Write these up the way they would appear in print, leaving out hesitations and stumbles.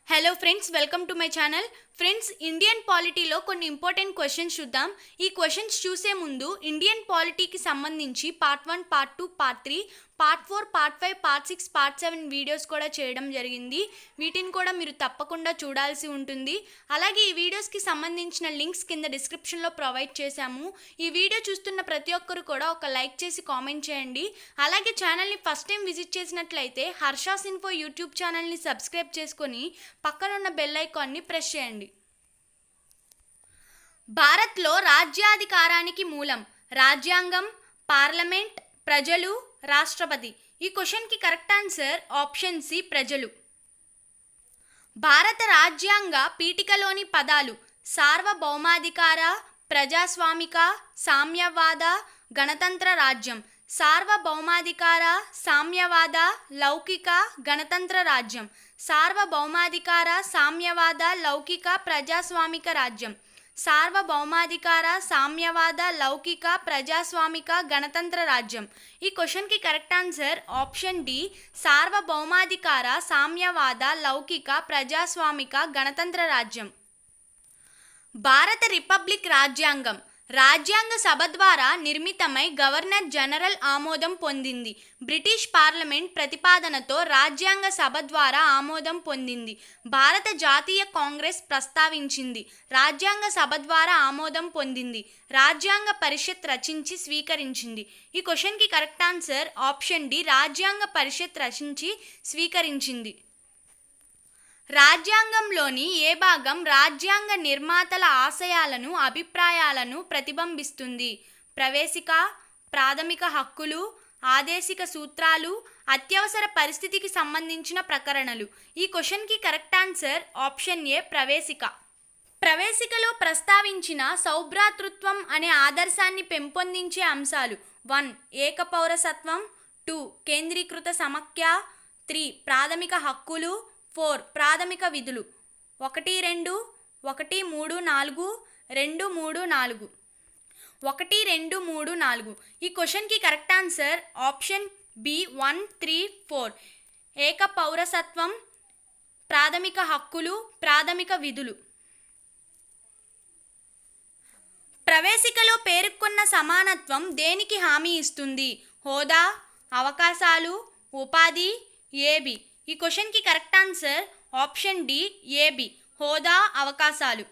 Hello friends, welcome to my channel. Friends, Indian పాలిటీలో కొన్ని important questions చూద్దాం. ఈ క్వశ్చన్స్ చూసే ముందు ఇండియన్ పాలిటీకి సంబంధించి part 1, part 2, part 3, part 4, part 5, part 6, part 7 videos కూడా చేయడం జరిగింది. వీటిని కూడా మీరు తప్పకుండా చూడాల్సి ఉంటుంది. అలాగే ఈ వీడియోస్కి సంబంధించిన లింక్స్ కింద డిస్క్రిప్షన్లో ప్రొవైడ్ చేశాము. ఈ వీడియో చూస్తున్న ప్రతి ఒక్కరు కూడా ఒక లైక్ చేసి కామెంట్ చేయండి. అలాగే ఛానల్ని ఫస్ట్ టైం విజిట్ చేసినట్లయితే హర్షాస్ ఇన్ఫో యూట్యూబ్ ఛానల్ని సబ్స్క్రైబ్ చేసుకొని పక్కనున్న బెల్ ఐకాన్ని ప్రెస్ చేయండి. భారత్లో రాజ్యాధికారానికి మూలం రాజ్యాంగం, పార్లమెంట్, ప్రజలు, రాష్ట్రపతి. ఈ క్వశ్చన్కి కరెక్ట్ ఆన్సర్ ఆప్షన్ సి, ప్రజలు. భారత రాజ్యాంగ పీఠికలోని పదాలు సార్వభౌమాధికార, ప్రజాస్వామిక, సామ్యవాద, గణతంత్ర రాజ్యం. సార్వభౌమాధికార, సామ్యవాద, లౌకిక, గణతంత్ర రాజ్యం. సార్వభౌమాధికార, సామ్యవాద, లౌకిక, ప్రజాస్వామిక రాజ్యం. సార్వభౌమాధికార, సామ్యవాద, లౌకిక, ప్రజాస్వామిక, గణతంత్ర రాజ్యం. ఈ క్వశ్చన్కి కరెక్ట్ ఆన్సర్ ఆప్షన్ డి, సార్వభౌమాధికార, సామ్యవాద, లౌకిక, ప్రజాస్వామిక, గణతంత్ర రాజ్యం. భారత రిపబ్లిక్ రాజ్యాంగం రాజ్యాంగ సభ ద్వారా నిర్మితమై గవర్నర్ జనరల్ ఆమోదం పొందింది. బ్రిటిష్ పార్లమెంట్ ప్రతిపాదనతో రాజ్యాంగ సభ ద్వారా ఆమోదం పొందింది. భారత జాతీయ కాంగ్రెస్ ప్రస్తావించింది. రాజ్యాంగ సభ ద్వారా ఆమోదం పొందింది. రాజ్యాంగ పరిషత్ రచించి స్వీకరించింది. ఈ క్వశ్చన్కి కరెక్ట్ ఆన్సర్ ఆప్షన్ డి, రాజ్యాంగ పరిషత్ రచించి స్వీకరించింది. రాజ్యాంగంలోని ఏ భాగం రాజ్యాంగ నిర్మాతల ఆశయాలను, అభిప్రాయాలను ప్రతిబింబిస్తుంది? ప్రవేశిక, ప్రాథమిక హక్కులు, ఆదేశిక సూత్రాలు, అత్యవసర పరిస్థితికి సంబంధించిన ప్రకరణలు. ఈ క్వశ్చన్కి కరెక్ట్ ఆన్సర్ ఆప్షన్ ఏ, ప్రవేశిక. ప్రవేశికలో ప్రస్తావించిన సౌభ్రాతృత్వం అనే ఆదర్శాన్ని పెంపొందించే అంశాలు 1. ఏక పౌరసత్వం, 2. కేంద్రీకృత సమాఖ్య, 3. ప్రాథమిక హక్కులు, 4. ప్రాథమిక విధులు. 1, 2, 1, 3, 4, 2, 3, 4. 1, 2, 3, 4. ఈ క్వశ్చన్కి కరెక్ట్ ఆన్సర్ ఆప్షన్ బి, 1, 3, 4. ఏక పౌరసత్వం, ప్రాథమిక హక్కులు, ప్రాథమిక విధులు. ప్రవేశికలో పేర్కొన్న సమానత్వం దేనికి హామీ ఇస్తుంది? హోదా, అవకాశాలు, ఉపాధి, ఏబి. ఈ క్వశ్చన్కి correct answer option D, AB, హోదా, అవకాశాలు.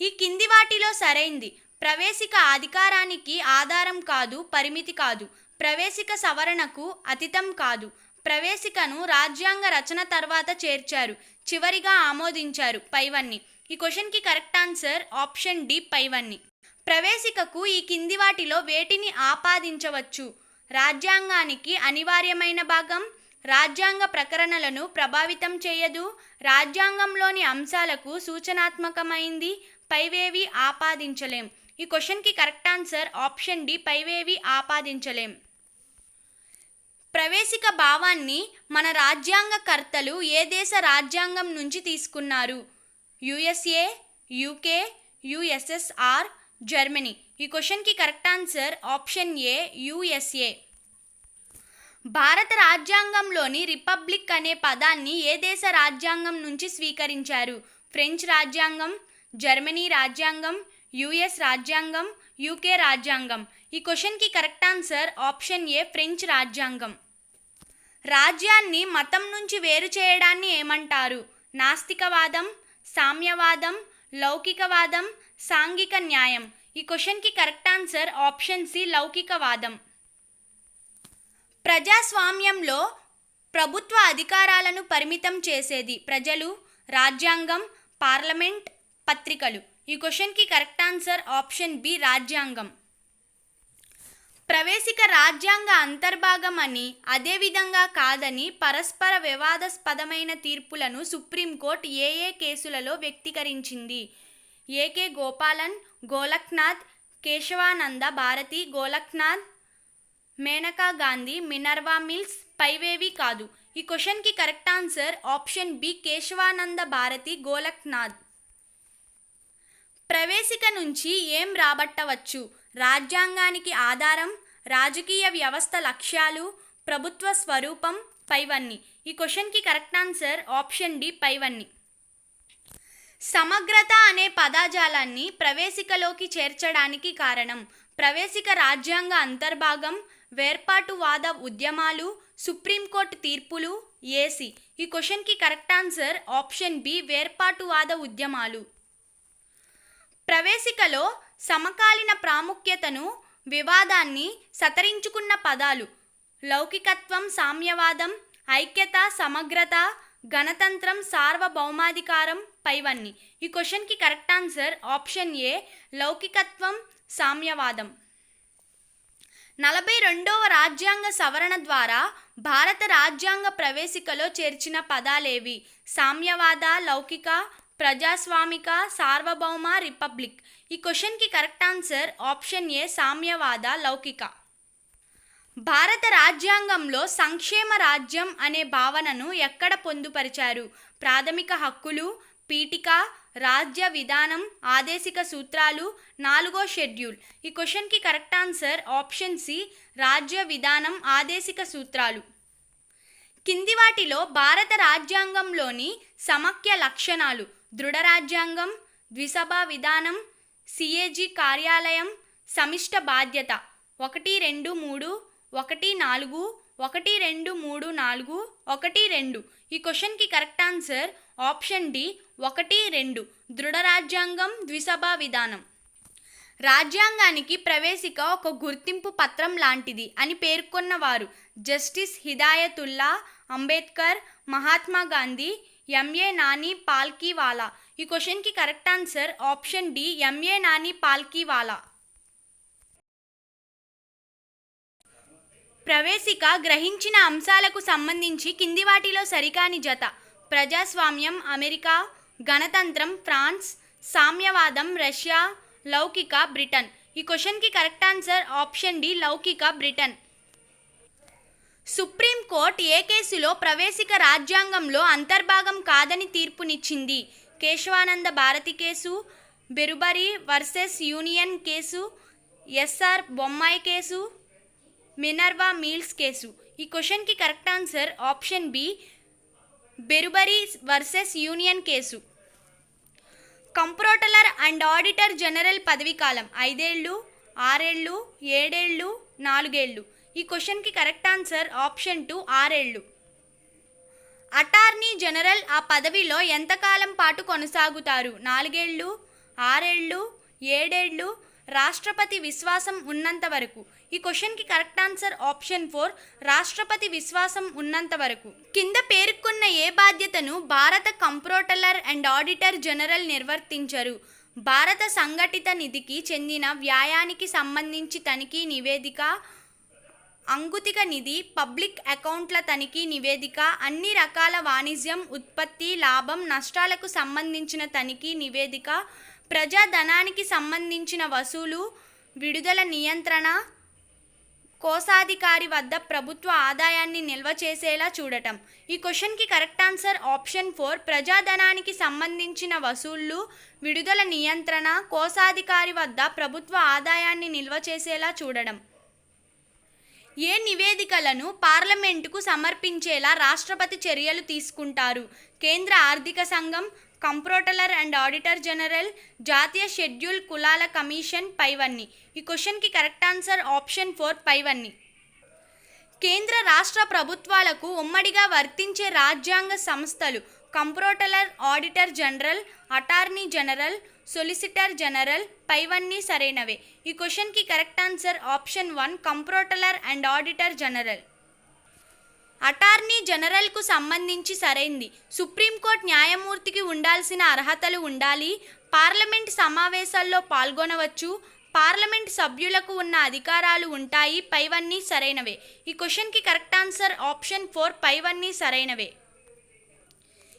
ఈ కింది వాటిలో సరైంది. ప్రవేశిక అధికారానికి ఆధారం కాదు, పరిమితి కాదు. ప్రవేశిక సవరణకు అతీతం కాదు. ప్రవేశికను రాజ్యాంగ రచన తర్వాత చేర్చారు, చివరిగా ఆమోదించారు. పైవన్నీ. ఈ క్వశ్చన్కి కరెక్ట్ ఆన్సర్ ఆప్షన్ డి, పైవన్నీ. ప్రవేశికకు ఈ కింది వాటిలో వేటిని ఆపాదించవచ్చు? రాజ్యాంగానికి అనివార్యమైన భాగం, రాజ్యాంగ ప్రకరణలను ప్రభావితం చేయదు, రాజ్యాంగంలోని అంశాలకు సూచనాత్మకమైంది, పైవేవి ఆపాదించలేం. ఈ క్వశ్చన్కి కరెక్ట్ ఆన్సర్ ఆప్షన్ డి, పైవేవి ఆపాదించలేం. ప్రవేశిక భావాన్ని మన రాజ్యాంగ కర్తలు ఏ దేశ రాజ్యాంగం నుంచి తీసుకున్నారు? USA, UK, USSR, Germany. ఈ క్వశ్చన్కి correct answer option A, USA. భారత రాజ్యాంగంలోని రిపబ్లిక్ అనే పదాన్ని ఏ దేశ రాజ్యాంగం నుంచి స్వీకరించారు? ఫ్రెంచ్ రాజ్యాంగం, జర్మనీ రాజ్యాంగం, యుఎస్ రాజ్యాంగం, యూకే రాజ్యాంగం. ఈ క్వశ్చన్కి correct answer option A, French రాజ్యాంగం. రాజ్యాన్ని మతం నుంచి వేరు చేయడాన్ని ఏమంటారు? నాస్తికవాదం, సామ్యవాదం, లౌకికవాదం, సాంఘిక న్యాయం. ఈ క్వశ్చన్కి కరెక్ట్ ఆన్సర్ ఆప్షన్ సి, లౌకికవాదం. ప్రజాస్వామ్యంలో ప్రభుత్వ అధికారాలను పరిమితం చేసేది ప్రజలు, రాజ్యాంగం, పార్లమెంట్, పత్రికలు. ఈ క్వశ్చన్కి కరెక్ట్ ఆన్సర్ ఆప్షన్ బి, రాజ్యాంగం. ప్రవేశిక రాజ్యాంగ అంతర్భాగం అని, అదేవిధంగా కాదని పరస్పర వివాదాస్పదమైన తీర్పులను సుప్రీంకోర్టు ఏ ఏ కేసులలో వ్యక్తీకరించింది? A K Gopalan, Golaknath, Kesavananda Bharati, Golaknath, Maneka Gandhi, Minerva Mills. పైవేవి కాదు. ఈ క్వశ్చన్కి correct answer option B, Kesavananda Bharati, Golaknath. ప్రవేశిక నుంచి ఏం రాబట్టవచ్చు? రాజ్యాంగానికి ఆధారం, రాజకీయ వ్యవస్థ లక్ష్యాలు, ప్రభుత్వ స్వరూపం, పైవన్నీ. ఈ క్వశ్చన్కి కరెక్ట్ ఆన్సర్ ఆప్షన్ డి పైవన్నీ. సమగ్రత అనే పదజాలాన్ని ప్రవేశికలోకి చేర్చడానికి కారణం ప్రవేశిక రాజ్యాంగ అంతర్భాగం, వేర్పాటువాద ఉద్యమాలు, సుప్రీంకోర్టు తీర్పులు, ఏసి. ఈ క్వశ్చన్కి కరెక్ట్ ఆన్సర్ ఆప్షన్ బి వేర్పాటువాద ఉద్యమాలు. ప్రవేశికలో సమకాలీన ప్రాముఖ్యతను, వివాదాన్ని సతరించుకున్న పదాలు లౌకికత్వం, సామ్యవాదం, ఐక్యత, సమగ్రత, గణతంత్రం, సార్వభౌమాధికారం, పైవన్నీ. ఈ క్వశ్చన్కి కరెక్ట్ ఆన్సర్ ఆప్షన్ ఏ లౌకికత్వం, సామ్యవాదం. 42వ రాజ్యాంగ సవరణ ద్వారా భారత రాజ్యాంగ ప్రవేశికలో చేర్చిన పదాలేవి? సామ్యవాద, లౌకిక, ప్రజాస్వామిక, సార్వభౌమ, రిపబ్లిక్. ఈ క్వశ్చన్కి కరెక్ట్ ఆన్సర్ ఆప్షన్ ఏ సామ్యవాద, లౌకిక. భారత రాజ్యాంగంలో సంక్షేమ రాజ్యం అనే భావనను ఎక్కడ పొందుపరిచారు? ప్రాథమిక హక్కులు, పీఠిక, రాజ్య విధానం, ఆదేశిక సూత్రాలు, 4వ షెడ్యూల్. ఈ క్వశ్చన్కి కరెక్ట్ ఆన్సర్ ఆప్షన్ సి రాజ్య విధానం, ఆదేశిక సూత్రాలు. కింది వాటిలో భారత రాజ్యాంగంలోని సమాఖ్య లక్షణాలు దృఢ రాజ్యాంగం, ద్విసభా విధానం, సిఏజీ కార్యాలయం, సమిష్ట బాధ్యత 1, 2, 3, 1, 4, 1, 2, 3, 4, 1, 2. ఈ క్వశ్చన్కి కరెక్ట్ ఆన్సర్ ఆప్షన్ డి 1, 2 దృఢ రాజ్యాంగం, ద్విసభా విధానం. రాజ్యాంగానికి ప్రవేశిక ఒక గుర్తింపు పత్రం లాంటిది అని పేర్కొన్నవారు జస్టిస్ హిదాయతుల్లా, అంబేద్కర్, మహాత్మా గాంధీ, ఎంఏ నాని పాల్కీవాలా. ఈ క్వశ్చన్కి correct answer option D M A Nani Palkhivala. ప్రవేశిక గ్రహించిన అంశాలకు సంబంధించి కింది వాటిలో సరికాని జత ప్రజాస్వామ్యం, అమెరికా, గణతంత్రం, ఫ్రాన్స్, సామ్యవాదం, రష్యా, లౌకిక, బ్రిటన్. ఈ క్వశ్చన్కి కరెక్ట్ ఆన్సర్ ఆప్షన్ డి లౌకిక, బ్రిటన్. సుప్రీంకోర్టు ఏ కేసులో ప్రవేశిక రాజ్యాంగంలో అంతర్భాగం కాదని తీర్పునిచ్చింది? Kesavananda Bharati case, Berubari versus union case, S R Bommai case, Minerva Mills case. ఈ క్వశ్చన్కి correct answer option B Berubari versus union case. Comptroller and auditor general పదవీ కాలం 5 ఏళ్ళు, 6 ఏళ్ళు, 7 ఏళ్ళు, 4 ఏళ్ళు. ఈ క్వశ్చన్కి కరెక్ట్ ఆన్సర్ ఆప్షన్ 2 6 ఏళ్ళు. అటార్నీ జనరల్ ఆ పదవిలో ఎంతకాలం పాటు కొనసాగుతారు? 4 ఏళ్ళు, 6 ఏళ్ళు, 7 ఏళ్ళు, రాష్ట్రపతి విశ్వాసం ఉన్నంత వరకు. ఈ క్వశ్చన్కి కరెక్ట్ ఆన్సర్ ఆప్షన్ 4 రాష్ట్రపతి విశ్వాసం ఉన్నంత వరకు. కింద పేర్కొన్న ఏ బాధ్యతను భారత కంప్ట్రోలర్ అండ్ ఆడిటర్ జనరల్ నిర్వర్తించరు? భారత సంఘటిత నిధికి చెందిన వ్యయానికి సంబంధించి తనిఖీ నివేదిక, అంగుతిక నిధి, పబ్లిక్ అకౌంట్ల తనిఖీ నివేదిక, అన్ని రకాల వాణిజ్యం, ఉత్పత్తి, లాభం, నష్టాలకు సంబంధించిన తనిఖీ నివేదిక, ప్రజాధనానికి సంబంధించిన వసూలు, విడుదల నియంత్రణ, కోశాధికారి వద్ద ప్రభుత్వ ఆదాయాన్ని నిల్వ చేసేలా చూడటం. ఈ క్వశ్చన్కి కరెక్ట్ ఆన్సర్ ఆప్షన్ 4 ప్రజాధనానికి సంబంధించిన వసూళ్లు, విడుదల నియంత్రణ, కోశాధికారి వద్ద ప్రభుత్వ ఆదాయాన్ని నిల్వ చేసేలా చూడడం. ఏ నివేదికలను పార్లమెంటుకు సమర్పించేలా రాష్ట్రపతి చర్యలు తీసుకుంటారు? కేంద్ర ఆర్థిక సంఘం, కంప్ట్రోలర్ అండ్ ఆడిటర్ జనరల్, జాతీయ షెడ్యూల్ కులాల కమిషన్, పైవన్నీ. ఈ క్వశ్చన్కి కరెక్ట్ ఆన్సర్ ఆప్షన్ 4 పైవన్నీ. కేంద్ర రాష్ట్ర ప్రభుత్వాలకు ఉమ్మడిగా వర్తించే రాజ్యాంగ సంస్థలు comptroller, auditor general, attorney general, solicitor general, పైవన్నీ సరైనవే. ఈ క్వశ్చన్కి correct answer option 1 comptroller and auditor general. Attorney జనరల్కు సంబంధించి సరైంది. సుప్రీంకోర్టు న్యాయమూర్తికి ఉండాల్సిన అర్హతలు ఉండాలి, పార్లమెంట్ సమావేశాల్లో పాల్గొనవచ్చు, పార్లమెంట్ సభ్యులకు ఉన్న అధికారాలు ఉంటాయి, పైవన్నీ సరైనవే. ఈ క్వశ్చన్కి కరెక్ట్ ఆన్సర్ ఆప్షన్ 4 పైవన్నీ సరైనవే.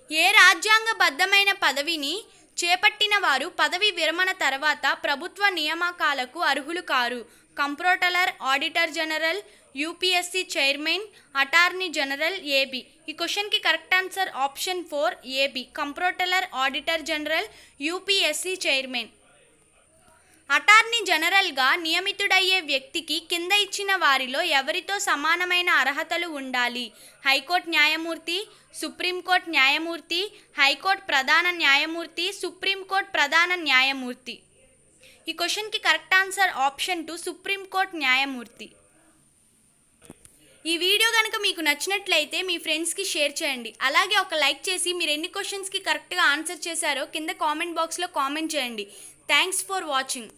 ఏ రాజ్యాంగబద్ధమైన పదవిని చేపట్టిన వారు పదవి విరమణ తర్వాత ప్రభుత్వ నియామకాలకు అర్హులు కారు? Comptroller, auditor general, UPSC chairman, attorney general, AB. ఈ క్వశ్చన్కి correct answer option 4 AB comptroller, auditor general, UPSC chairman. Attorney జనరల్గా నియమితుడయ్యే వ్యక్తికి కింద ఇచ్చిన వారిలో ఎవరితో సమానమైన అర్హతలు ఉండాలి? హైకోర్టు న్యాయమూర్తి, సుప్రీంకోర్టు న్యాయమూర్తి, హైకోర్టు ప్రధాన న్యాయమూర్తి, సుప్రీంకోర్టు ప్రధాన న్యాయమూర్తి. ఈ క్వశ్చన్కి కరెక్ట్ ఆన్సర్ ఆప్షన్ 2 సుప్రీంకోర్టు న్యాయమూర్తి. ఈ వీడియో కనుక మీకు నచ్చినట్లయితే మీ ఫ్రెండ్స్కి షేర్ చేయండి. అలాగే ఒక లైక్ చేసి మీరు ఎన్ని క్వశ్చన్స్కి కరెక్ట్గా ఆన్సర్ చేశారో కింద కామెంట్ బాక్స్లో కామెంట్ చేయండి. Thanks for watching.